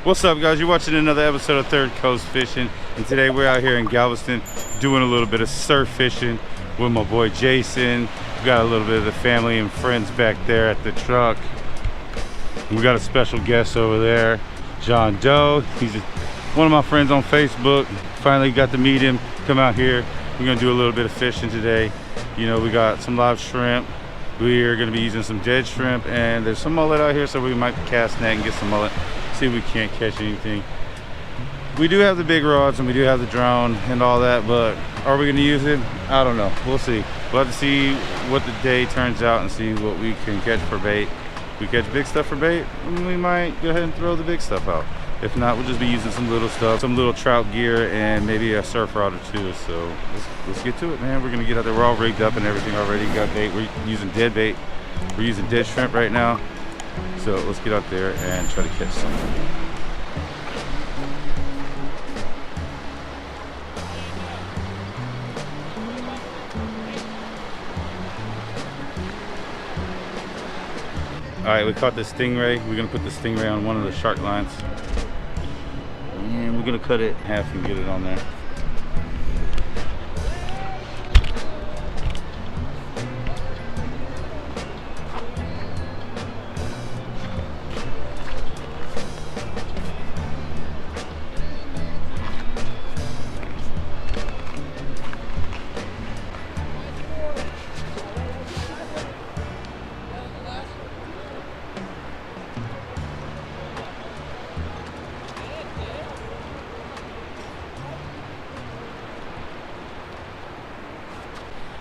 What's up, guys? You're watching another episode of Third Coast Fishing, and today we're out here in Galveston doing a little bit of surf fishing with my boy Jason. We got a little bit of the family and friends back there at the truck. We got a special guest over there, John Doe. He's one of my friends on Facebook. Finally got to meet him, come out here. We're gonna do a little bit of fishing today. You know, we got some live shrimp. We're gonna be using some dead shrimp, and there's some mullet out here, so we might cast net and get some mullet. See if we can't catch anything. We do have the big rods and we do have the drone and all that, but are we gonna use it? I don't know. We'll see. We'll have to see what the day turns out and see what we can catch for bait. If we catch big stuff for bait, we might go ahead and throw the big stuff out. If not, we'll just be using some little stuff, some little trout gear, and maybe a surf rod or two. So let's get to it, man. We're gonna get out there. We're all rigged up and everything already. Got bait. We're using dead bait. We're using dead shrimp right now. So let's get out there and try to catch something. All right, we caught this stingray. We're gonna put the stingray on one of the shark lines. And we're gonna cut it in half and get it on there.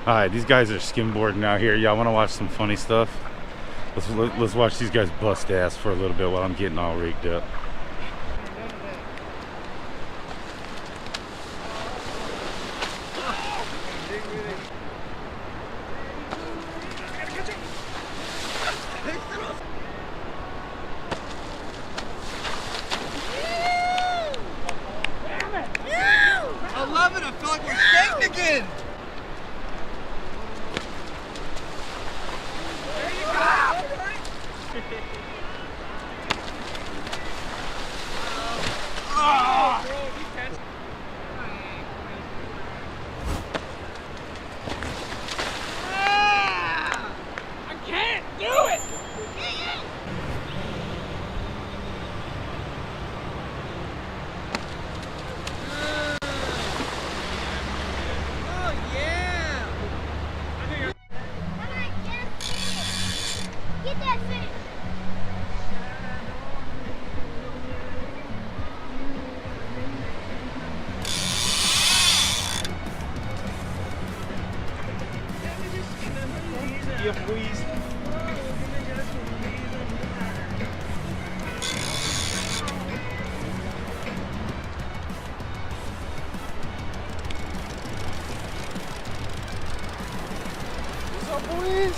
All right, these guys are skimboarding out here. Y'all want to watch some funny stuff? Let's watch these guys bust ass for a little bit while I'm getting all rigged up. I love it. I feel like we're skating again. Yeah, please. What's up, boys?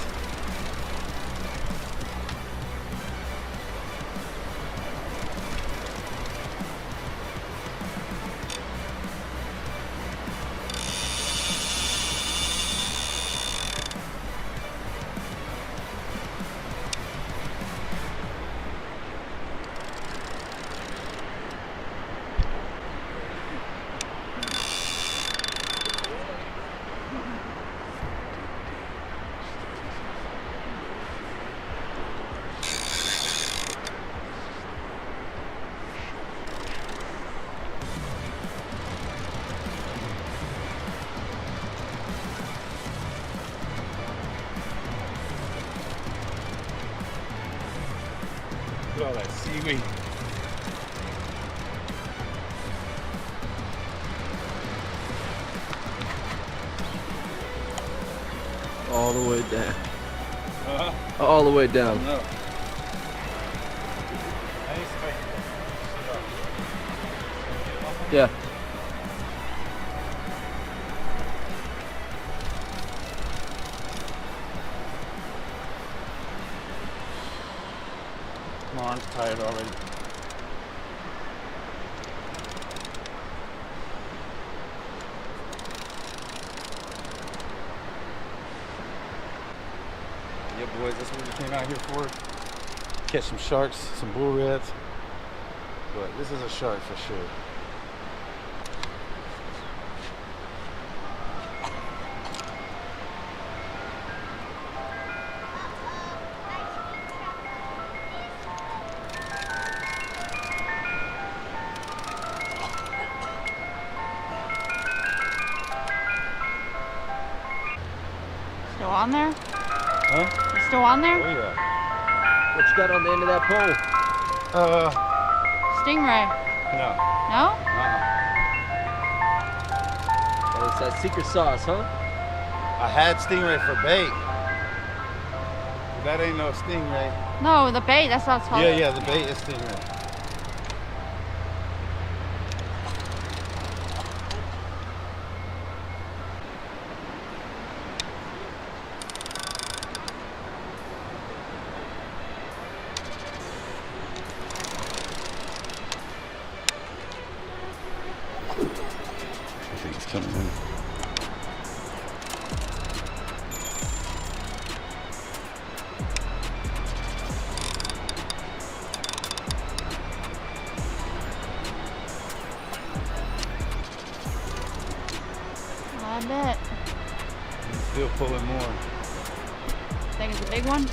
Look at all that seaweed. All the way down. All the way down. No. Yeah. Come on, I'm tired already. boys. That's what we came out here for. Catch some sharks, some bull reds. but this is a shark for sure. Still on there? Huh? You still on there? Oh yeah. What you got on the end of that pole? Stingray. No. No? Oh, it's that secret sauce, huh? I had stingray for bait. That ain't no stingray. No, the bait. That's what it's called. Yeah, the bait is stingray. I think it's coming in. I bet. Still pulling more. Think it's a big one?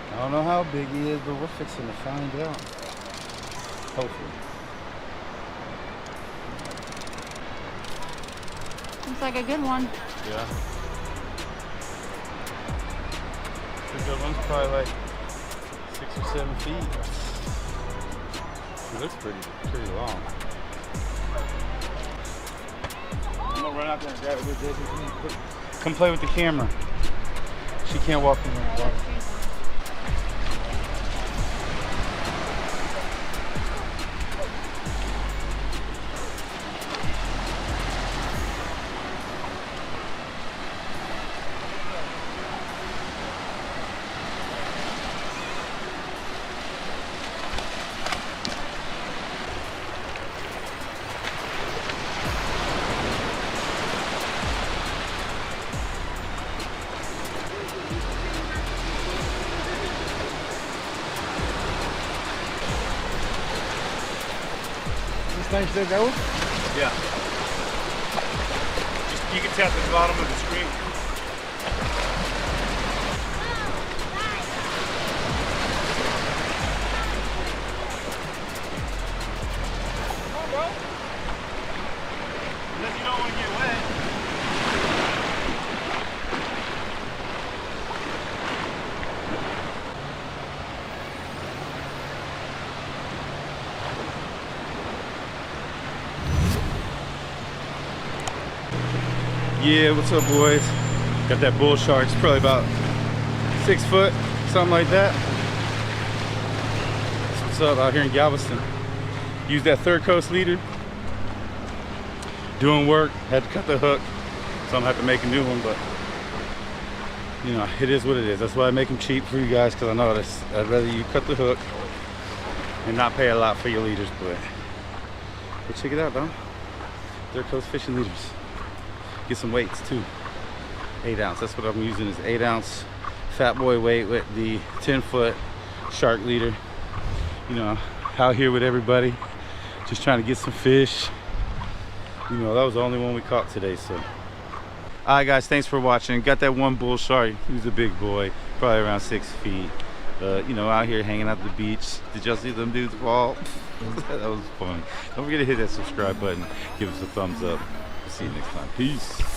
I don't know how big he is, but we're fixing to find out. Hopefully. Looks like a good one. Yeah. The good one's probably like 6 or 7 feet. It looks pretty long. I'm gonna run out there and grab it with Jason. Come play with the camera. She can't walk in there. This thing still going? Yeah. You can tap the bottom of the screen. Come on, bro. Unless you don't want to get wet. Yeah, what's up, boys? Got that bull shark. It's probably about 6 foot, something like that. That's what's up out here in Galveston. Use that Third Coast leader. Doing work. Had to cut the hook, so I'm gonna have to make a new one. But you know, it is what it is. That's why I make them cheap for you guys, because I know this. I'd rather you cut the hook and not pay a lot for your leaders. But check it out, though. Third Coast fishing leaders. Get some weights too. 8 ounce. That's what I'm using, is 8 ounce fat boy weight with the 10-foot shark leader. You know, out here with everybody, just trying to get some fish. You know, that was the only one we caught today. So, all right, guys, thanks for watching. Got that one bull shark. He was a big boy, probably around 6 feet. You know, out here hanging out at the beach. Did y'all see them dudes fall? That was fun. Don't forget to hit that subscribe button. Give us a thumbs up. See you next time. Peace.